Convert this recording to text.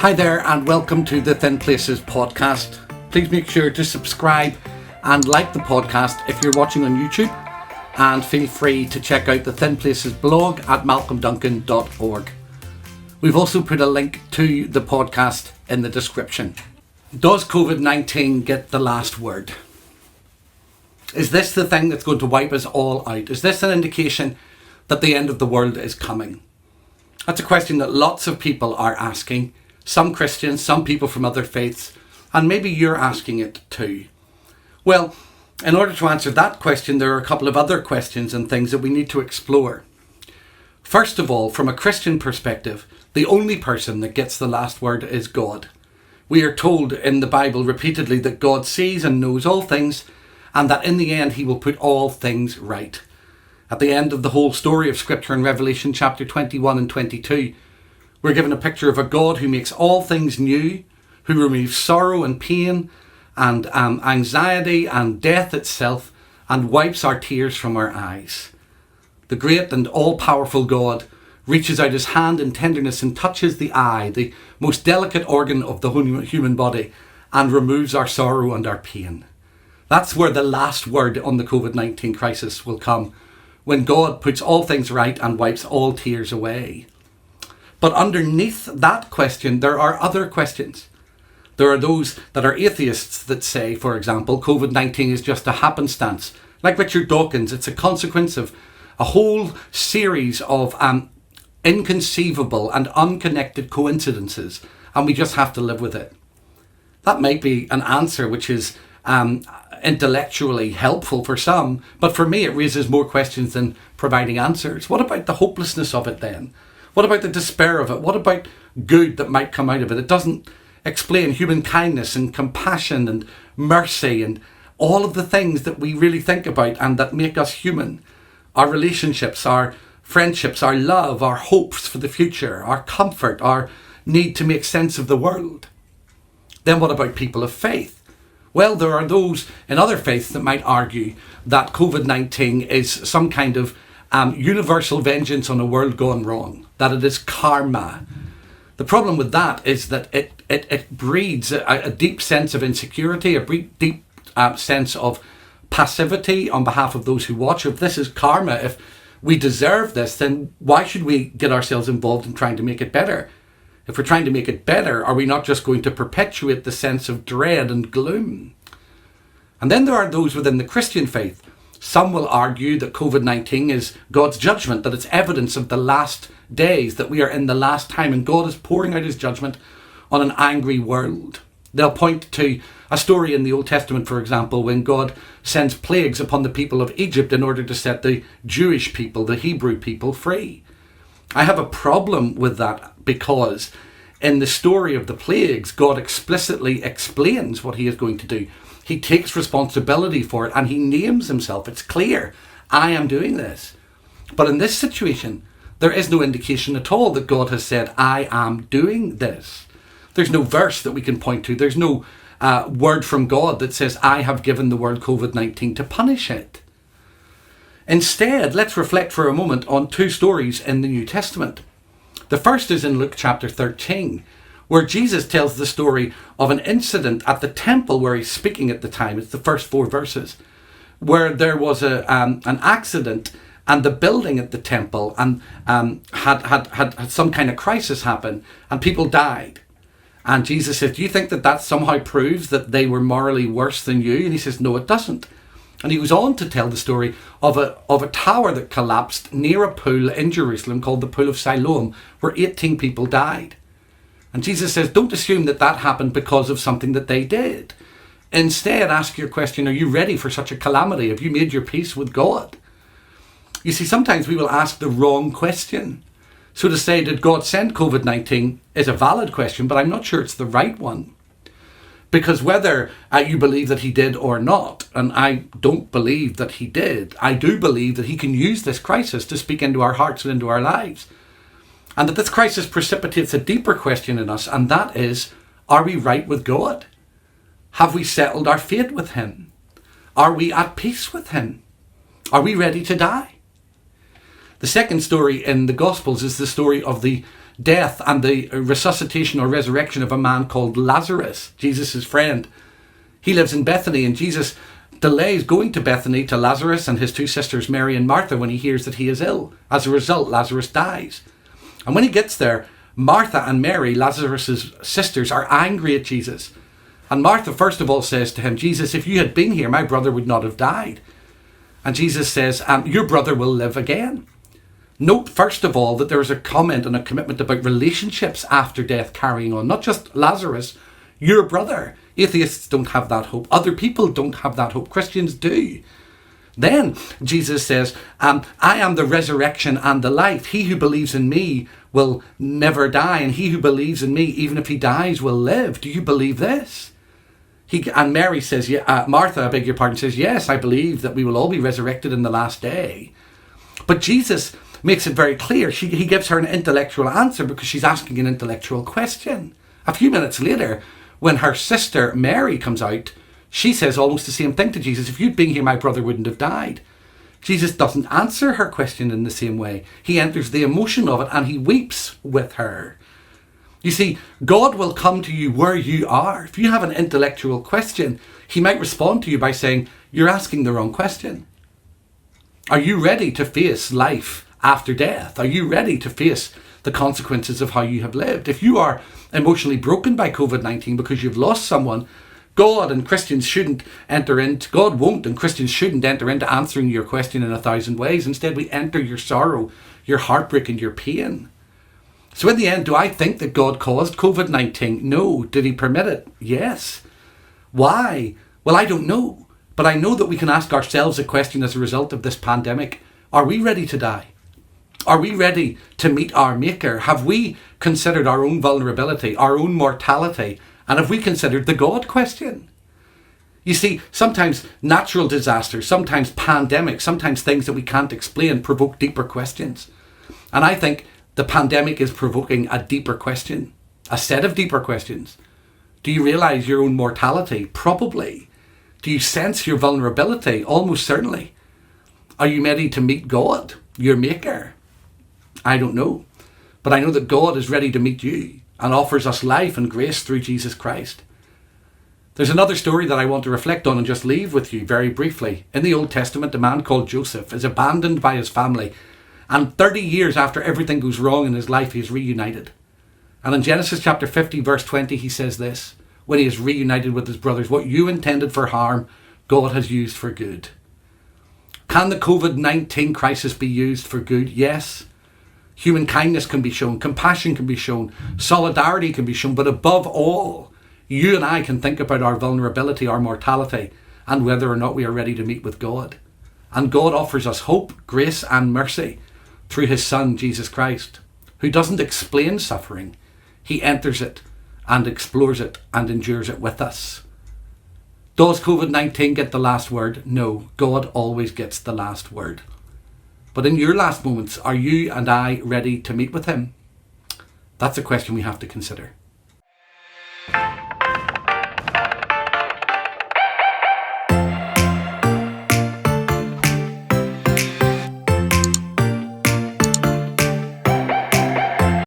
Hi there and welcome to the Thin Places podcast. Please make sure to subscribe and like the podcast if you're watching on YouTube, and feel free to check out the Thin Places blog at malcolmduncan.org. We've also put a link to the podcast in the description. Does COVID-19 get the last word? Is this the thing that's going to wipe us all out? Is this an indication that the end of the world is coming? That's a question that lots of people are asking. Some Christians, some people from other faiths, and maybe you're asking it too. Well, in order to answer that question, there are a couple of other questions and things that we need to explore. First of all, from a Christian perspective, the only person that gets the last word is God. We are told in the Bible repeatedly that God sees and knows all things, and that in the end he will put all things right. At the end of the whole story of Scripture in Revelation chapter 21 and 22, we're given a picture of a God who makes all things new, who removes sorrow and pain and anxiety and death itself, and wipes our tears from our eyes. The great and all-powerful God reaches out his hand in tenderness and touches the eye, the most delicate organ of the human body, and removes our sorrow and our pain. That's where the last word on the COVID-19 crisis will come, when God puts all things right and wipes all tears away. But underneath that question, there are other questions. There are those that are atheists that say, for example, COVID-19 is just a happenstance. Like Richard Dawkins, it's a consequence of a whole series of inconceivable and unconnected coincidences, and we just have to live with it. That might be an answer which is intellectually helpful for some, but for me it raises more questions than providing answers. What about the hopelessness of it then? What about the despair of it? What about good that might come out of it? It doesn't explain human kindness and compassion and mercy and all of the things that we really think about and that make us human. Our relationships, our friendships, our love, our hopes for the future, our comfort, our need to make sense of the world. Then what about people of faith? Well, there are those in other faiths that might argue that COVID-19 is some kind of universal vengeance on a world gone wrong, that it is karma. The problem with that is that it breeds a deep sense of insecurity, a deep sense of passivity on behalf of those who watch. If this is karma, if we deserve this, then why should we get ourselves involved in trying to make it better? If we're trying to make it better, are we not just going to perpetuate the sense of dread and gloom? And then there are those within the Christian faith. Some will argue that COVID-19 is God's judgment, that it's evidence of the last days, that we are in the last time and God is pouring out his judgment on an angry world. They'll point to a story in the Old Testament, for example, when God sends plagues upon the people of Egypt in order to set the Jewish people, the Hebrew people, free. I have a problem with that because in the story of the plagues, God explicitly explains what he is going to do. He takes responsibility for it and he names himself. It's clear, I am doing this. But in this situation, there is no indication at all that God has said, I am doing this. There's no verse that we can point to. There's no word from God that says, I have given the world COVID-19 to punish it. Instead, let's reflect for a moment on two stories in the New Testament. The first is in Luke chapter 13, where Jesus tells the story of an incident at the temple where he's speaking at the time. It's the first 4 verses, where there was an accident and the building at the temple and had some kind of crisis happen and people died. And Jesus says, do you think that somehow proves that they were morally worse than you? And he says, no, it doesn't. And he goes on to tell the story of a tower that collapsed near a pool in Jerusalem called the Pool of Siloam, where 18 people died. And Jesus says, don't assume that happened because of something that they did. Instead, ask your question, are you ready for such a calamity? Have you made your peace with God? You see, sometimes we will ask the wrong question. So to say, did God send COVID-19 is a valid question, but I'm not sure it's the right one. Because whether you believe that he did or not, and I don't believe that he did, I do believe that he can use this crisis to speak into our hearts and into our lives. And that this crisis precipitates a deeper question in us, and that is, are we right with God? Have we settled our fate with him? Are we at peace with him? Are we ready to die? The second story in the Gospels is the story of the death and the resuscitation or resurrection of a man called Lazarus, Jesus' friend. He lives in Bethany, and Jesus delays going to Bethany to Lazarus and his two sisters, Mary and Martha, when he hears that he is ill. As a result, Lazarus dies. And when he gets there, Martha and Mary, Lazarus' sisters, are angry at Jesus. And Martha, first of all, says to him, Jesus, if you had been here, my brother would not have died. And Jesus says, your brother will live again. Note, first of all, that there is a comment and a commitment about relationships after death carrying on. Not just Lazarus, your brother. Atheists don't have that hope. Other people don't have that hope. Christians do. Then Jesus says, I am the resurrection and the life. He who believes in me will never die. And he who believes in me, even if he dies, will live. Do you believe this? And Mary says, Martha, I beg your pardon, says, yes, I believe that we will all be resurrected in the last day. But Jesus makes it very clear. He gives her an intellectual answer because she's asking an intellectual question. A few minutes later, when her sister Mary comes out, she says almost the same thing to Jesus. If you'd been here, my brother wouldn't have died. Jesus doesn't answer her question in the same way. He enters the emotion of it and he weeps with her. You see, God will come to you where you are. If you have an intellectual question, he might respond to you by saying, you're asking the wrong question. Are you ready to face life after death? Are you ready to face the consequences of how you have lived? If you are emotionally broken by COVID-19 because you've lost someone, God and Christians shouldn't enter into, God won't and Christians shouldn't enter into answering your question in 1,000 ways. Instead, we enter your sorrow, your heartbreak and your pain. So in the end, do I think that God caused COVID-19? No. Did he permit it? Yes. Why? Well, I don't know. But I know that we can ask ourselves a question as a result of this pandemic. Are we ready to die? Are we ready to meet our Maker? Have we considered our own vulnerability, our own mortality? And have we considered the God question? You see, sometimes natural disasters, sometimes pandemics, sometimes things that we can't explain provoke deeper questions. And I think the pandemic is provoking a deeper question, a set of deeper questions. Do you realize your own mortality? Probably. Do you sense your vulnerability? Almost certainly. Are you ready to meet God, your Maker? I don't know. But I know that God is ready to meet you and offers us life and grace through Jesus Christ. There's another story that I want to reflect on and just leave with you very briefly. In the Old Testament, a man called Joseph is abandoned by his family, and 30 years after everything goes wrong in his life, he is reunited. And in Genesis chapter 50, verse 20, he says this, when he is reunited with his brothers, what you intended for harm, God has used for good. Can the COVID-19 crisis be used for good? Yes. Human kindness can be shown, compassion can be shown, solidarity can be shown, but above all, you and I can think about our vulnerability, our mortality, and whether or not we are ready to meet with God. And God offers us hope, grace, and mercy through his Son, Jesus Christ, who doesn't explain suffering. He enters it and explores it and endures it with us. Does COVID-19 get the last word? No, God always gets the last word. But in your last moments, are you and I ready to meet with him? That's a question we have to consider.